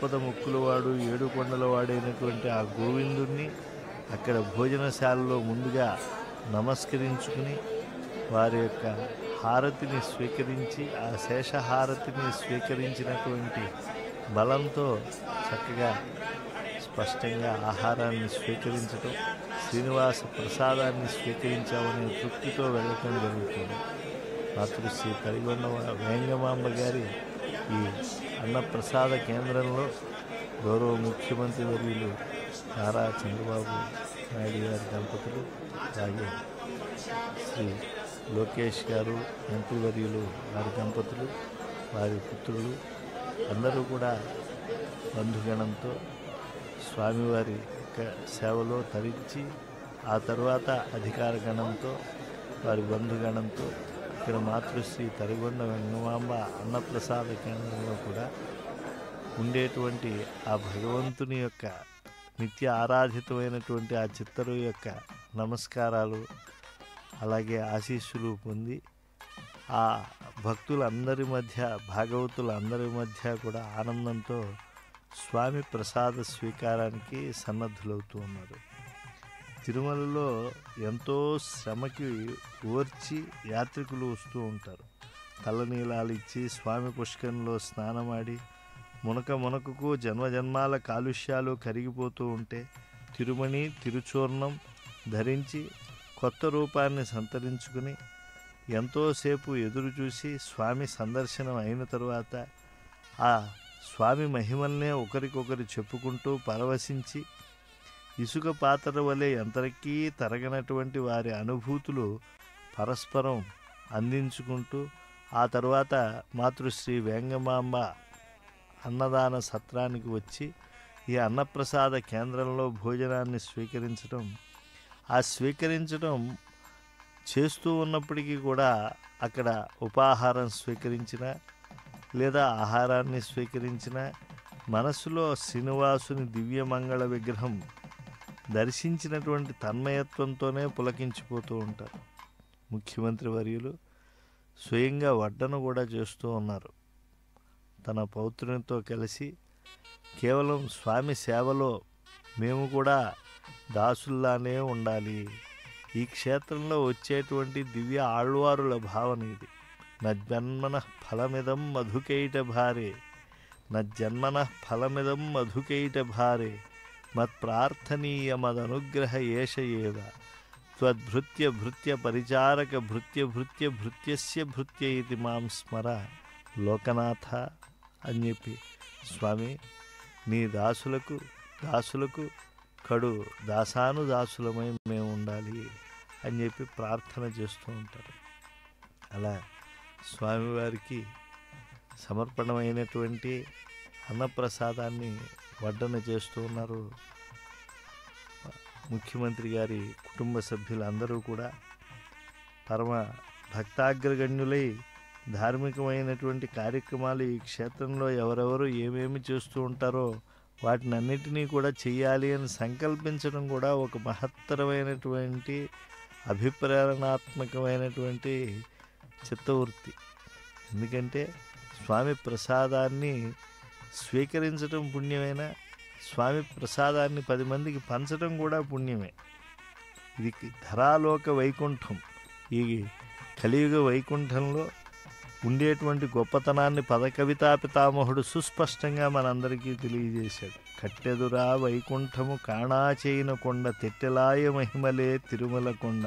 ఆపద ముక్కులవాడు ఏడుకొండలవాడైనటువంటి ఆ గోవిందుణ్ణి అక్కడ భోజనశాలలో ముందుగా నమస్కరించుకుని వారి యొక్క హారతిని స్వీకరించి ఆ శేషహారతిని స్వీకరించినటువంటి బలంతో చక్కగా స్పష్టంగా ఆహారాన్ని స్వీకరించడం, శ్రీనివాస ప్రసాదాన్ని స్వీకరించామనే తృప్తితో వెళ్ళటం జరుగుతుంది. మాతృశ్రీ తరిగొండ వేంగమాంబ గారి ఈ అన్నప్రసాద కేంద్రంలో గౌరవ ముఖ్యమంత్రి వర్యులు నారా చంద్రబాబు నాయుడు గారి దంపతులు, అలాగే శ్రీ లోకేష్ గారు మంత్రివర్యులు వారి దంపతులు, వారి పుత్రులు అందరూ కూడా బంధుగణంతో స్వామివారి యొక్క సేవలో తరించి ఆ తర్వాత అధికార గణంతో వారి బంధుగణంతో ఇక్కడ మాతృశ్రీ తరిగొండ వెంగమాంబ అన్నప్రసాద కేంద్రంలో కూడా ఉండేటువంటి ఆ భగవంతుని యొక్క నిత్య ఆరాధితమైనటువంటి ఆ చిత్తరు యొక్క నమస్కారాలు అలాగే ఆశీస్సులు పొంది ఆ భక్తులందరి మధ్య భాగవతులందరి మధ్య కూడా ఆనందంతో స్వామి ప్రసాద స్వీకారానికి సన్నద్ధులవుతూ ఉన్నారు. తిరుమలలో ఎంతో శ్రమకి ఓర్చి యాత్రికులు వస్తూ ఉంటారు. తలనీలాలు ఇచ్చి స్వామి పుష్కరంలో స్నానమాడి మునకకు జన్మజన్మాల కాలుష్యాలు కరిగిపోతూ ఉంటే తిరుమణి తిరుచూర్ణం ధరించి కొత్త రూపాన్ని సంతరించుకుని ఎంతోసేపు ఎదురు చూసి స్వామి సందర్శనం అయిన తరువాత ఆ స్వామి మహిమల్నే ఒకరికొకరు చెప్పుకుంటూ పరవశించి ఇసుక పాత్ర వలె ఎంతకీ తరగనటువంటి వారి అనుభూతులు పరస్పరం అందించుకుంటూ ఆ తర్వాత మాతృశ్రీ వేంగమాంబ అన్నదాన సత్రానికి వచ్చి ఈ అన్నప్రసాద కేంద్రంలో భోజనాన్ని స్వీకరించడం చేస్తూ ఉన్నప్పటికీ కూడా అక్కడ ఉపాహారం స్వీకరించిన లేదా ఆహారాన్ని స్వీకరించిన మనసులో శ్రీనివాసుని దివ్యమంగళ విగ్రహం దర్శించినటువంటి తన్మయత్వంతోనే పులకించిపోతూ ఉంటారు. ముఖ్యమంత్రి వర్యులు స్వయంగా వడ్డన కూడా చేస్తూ ఉన్నారు. తన పౌత్రునితో కలిసి కేవలం స్వామి సేవలో మేము కూడా దాసుల్లానే ఉండాలి. ఈ క్షేత్రంలో వచ్చేటువంటి దివ్య ఆళ్వారుల భావన ఇది. నజ్జన్మన ఫలమిదం మధుకైట భారే, నజ్జన్మన ఫలమిదం మధుకైట భారే, మత్ప్రార్థనీయమదనుగ్రహ ఏష ఏవ, త్వద్భృత్య భృత్య పరిచారక భృత్య భృత్య భృత్యస్య భృత్య ఇది మాం స్మర లోకనాథ అని చెప్పి స్వామి నీ దాసులకు కడు దాసానుదాసులమై మేము ఉండాలి అని చెప్పి ప్రార్థన చేస్తూ ఉంటారు. అలా స్వామివారికి సమర్పణమైనటువంటి అన్నప్రసాదాన్ని వడ్డన చేస్తూ ఉన్నారు. ముఖ్యమంత్రి గారి కుటుంబ సభ్యులందరూ కూడా పరమ భక్తాగ్రగణ్యులై ధార్మికమైనటువంటి కార్యక్రమాలు ఈ క్షేత్రంలో ఎవరెవరు ఏమేమి చేస్తూ ఉంటారో వాటిని అన్నిటినీ కూడా చెయ్యాలి అని సంకల్పించడం కూడా ఒక మహత్తరమైనటువంటి అభిప్రేరణాత్మకమైనటువంటి చిత్తవృత్తి. ఎందుకంటే స్వామి ప్రసాదాన్ని స్వీకరించడం పుణ్యమైన, స్వామి ప్రసాదాన్ని 10 మందికి పంచడం కూడా పుణ్యమే. ఇది ధరాలోక వైకుంఠం. ఈ కలియుగ వైకుంఠంలో ఉండేటువంటి గొప్పతనాన్ని పదకవితా పితామహుడు సుస్పష్టంగా మనందరికీ తెలియజేశాడు. కట్టెదురా వైకుంఠము కాణాచేయిన కొండ, తెట్టెలాయ మహిమలే తిరుమల కొండ,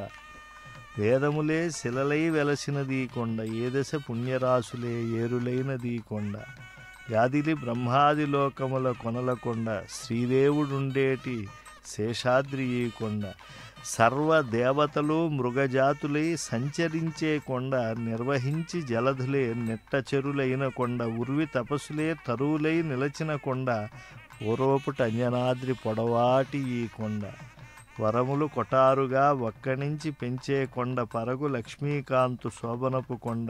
వేదములే శిలలై వెలసినదీ కొండ, ఏ దశ పుణ్యరాశులే ఏరులైనదీ కొండ, వ్యాధిలి బ్రహ్మాది లోకముల కొనల కొండ, శ్రీదేవుడుండేటి శేషాద్రి ఈ కొండ, సర్వదేవతలు మృగజాతులై సంచరించే కొండ, నిర్వహించి జలధులే నెట్టచెరులైన కొండ, ఉర్వి తపస్సులే తరువులై నిలచిన కొండ, పూర్వపుట అంజనాద్రి పొడవాటి ఈ కొండ, వరములు కొటారుగా ఒక్కనించి పెంచే కొండ, పరగు లక్ష్మీకాంతు శోభనపు కొండ,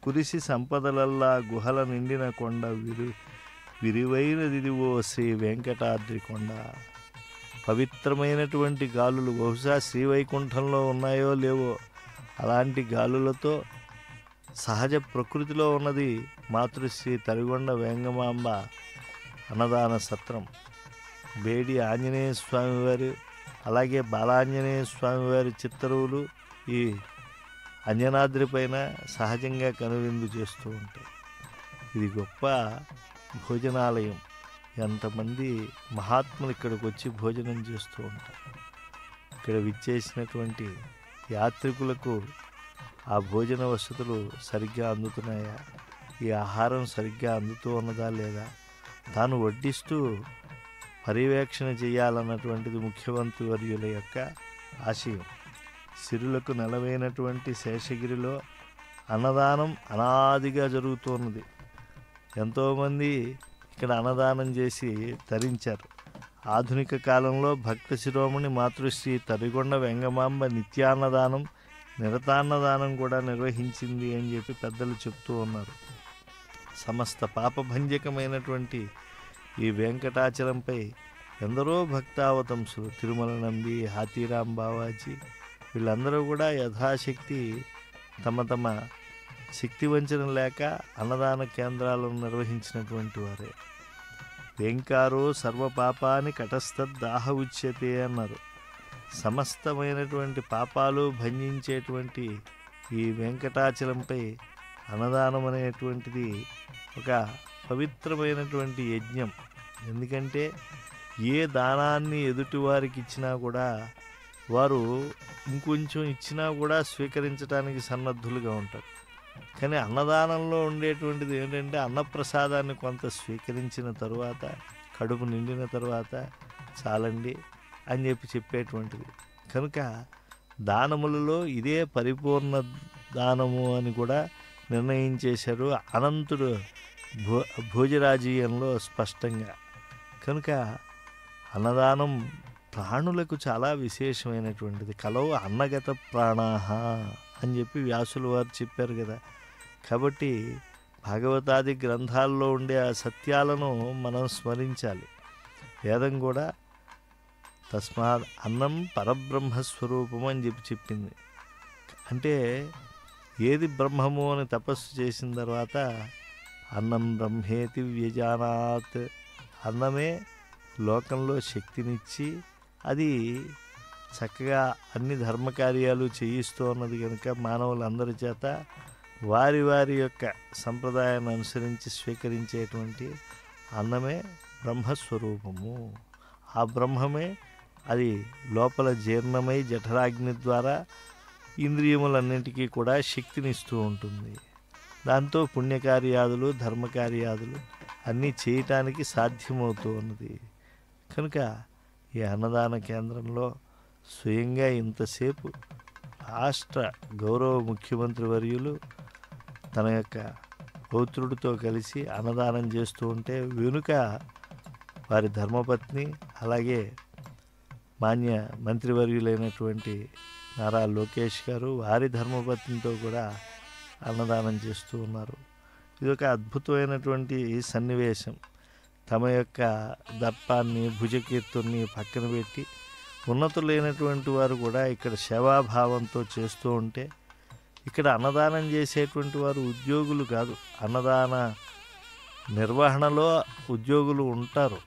కురిసి సంపదలల్లా గుహల నిండిన కొండ, విరివైనదిదివో శ్రీ వెంకటాద్రి కొండ. పవిత్రమైనటువంటి గాలులు బహుశా శ్రీవైకుంఠంలో ఉన్నాయో లేవో అలాంటి గాలులతో సహజ ప్రకృతిలో ఉన్నది మాతృశ్రీ తరిగొండ వేంగమాంబ అన్నదాన సత్రం, బేడి ఆంజనేయ స్వామివారి అలాగే బాలాంజనేయ స్వామివారి చిత్తరువులు ఈ అంజనాద్రి పైన సహజంగా కనువిందు చేస్తూ ఉంటాయి. ఇది గొప్ప భోజనాలయం. ఎంతమంది మహాత్ములు ఇక్కడికి వచ్చి భోజనం చేస్తూ ఉంటారు. ఇక్కడ విచ్చేసినటువంటి యాత్రికులకు ఆ భోజన వసతులు సరిగ్గా అందుతున్నాయా, ఈ ఆహారం సరిగ్గా అందుతూ ఉన్నదా లేదా, తాను వడ్డిస్తూ పర్యవేక్షణ చేయాలన్నటువంటిది ముఖ్యమంత్రి వర్యుల యొక్క ఆశయం. సిరులకు నెలవైనటువంటి శేషగిరిలో అన్నదానం అనాదిగా జరుగుతున్నది. ఎంతోమంది ఇక్కడ అన్నదానం చేసి తరించారు. ఆధునిక కాలంలో భక్త శిరోమణి మాతృశ్రీ తరిగొండ వెంగమాంబ నిత్యాన్నదానం, నిరతాన్నదానం కూడా నిర్వహించింది అని చెప్పి పెద్దలు చెప్తూ ఉన్నారు. సమస్త పాపభంజకమైనటువంటి ఈ వెంకటాచలంపై ఎందరో భక్తావతంసులు, తిరుమల నంబి, హాతీరాం బావాజీ, వీళ్ళందరూ కూడా యథాశక్తి తమ తమ శక్తి వంచన లేక అన్నదాన కేంద్రాలను నిర్వహించినటువంటి వారే. వెంకారో సర్వపాపాని కటస్థద్దాహ ఉచ్యతే అన్నారు. సమస్తమైనటువంటి పాపాలు భంజించేటువంటి ఈ వెంకటాచలంపై అన్నదానం అనేటువంటిది ఒక పవిత్రమైనటువంటి యజ్ఞం. ఎందుకంటే ఏ దానాన్ని ఎదుటివారికి ఇచ్చినా కూడా వారు ఇంకొంచెం ఇచ్చినా కూడా స్వీకరించడానికి సన్నద్ధులుగా ఉంటారు. కానీ అన్నదానంలో ఉండేటువంటిది ఏంటంటే అన్నప్రసాదాన్ని కొంత స్వీకరించిన తరువాత, కడుపు నిండిన తరువాత చాలండి అని చెప్పేటువంటిది. కనుక దానములలో ఇదే పరిపూర్ణ దానము అని కూడా నిర్ణయించేశారు అనంతుడు భోజరాజీయంలో స్పష్టంగా. కనుక అన్నదానం ప్రాణులకు చాలా విశేషమైనటువంటిది. కలవు అన్నగత ప్రాణాహ అని చెప్పి వ్యాసులు వారు చెప్పారు కదా. కాబట్టి భాగవతాది గ్రంథాల్లో ఉండే ఆ సత్యాలను మనం స్మరించాలి. వేదం కూడా తస్మాత్ అన్నం పరబ్రహ్మస్వరూపము అని చెప్పింది. అంటే ఏది బ్రహ్మము అని తపస్సు చేసిన తర్వాత అన్నం బ్రహ్మేతి వ్యజానాత్, అన్నమే లోకంలో శక్తినిచ్చి అది చక్కగా అన్ని ధర్మకార్యాలు చేయిస్తూ ఉన్నది. కనుక మానవులందరి చేత వారి వారి యొక్క సంప్రదాయాన్ని అనుసరించి స్వీకరించేటువంటి అన్నమే బ్రహ్మస్వరూపము. ఆ బ్రహ్మమే అది లోపల జీర్ణమై జఠరాగ్ని ద్వారా ఇంద్రియములన్నింటికీ కూడా శక్తినిస్తూ ఉంటుంది. దాంతో పుణ్యకార్యాదులు ధర్మకార్యాదులు అన్నీ చేయటానికి సాధ్యమవుతూ ఉన్నది. కనుక ఈ అన్నదాన కేంద్రంలో స్వయంగా ఇంతసేపు రాష్ట్ర గౌరవ ముఖ్యమంత్రి వర్యులు తన యొక్క పౌత్రుడితో కలిసి అన్నదానం చేస్తూ ఉంటే వెనుక వారి ధర్మపత్ని అలాగే మాన్య మంత్రివర్యులైనటువంటి నారా లోకేష్ గారు వారి ధర్మపత్నితో కూడా అన్నదానం చేస్తూ ఉన్నారు. ఇది ఒక అద్భుతమైనటువంటి సన్నివేశం. తమ యొక్క దర్పాన్ని భుజకీర్తుల్ని పక్కన పెట్టి ఉన్నతులైనటువంటి వారు కూడా ఇక్కడ సేవాభావంతో చేస్తూ ఉంటే, ఇక్కడ అన్నదానం చేసేటువంటి వారు ఉద్యోగులు కాదు. అన్నదాన నిర్వహణలో ఉద్యోగులు ఉంటారు,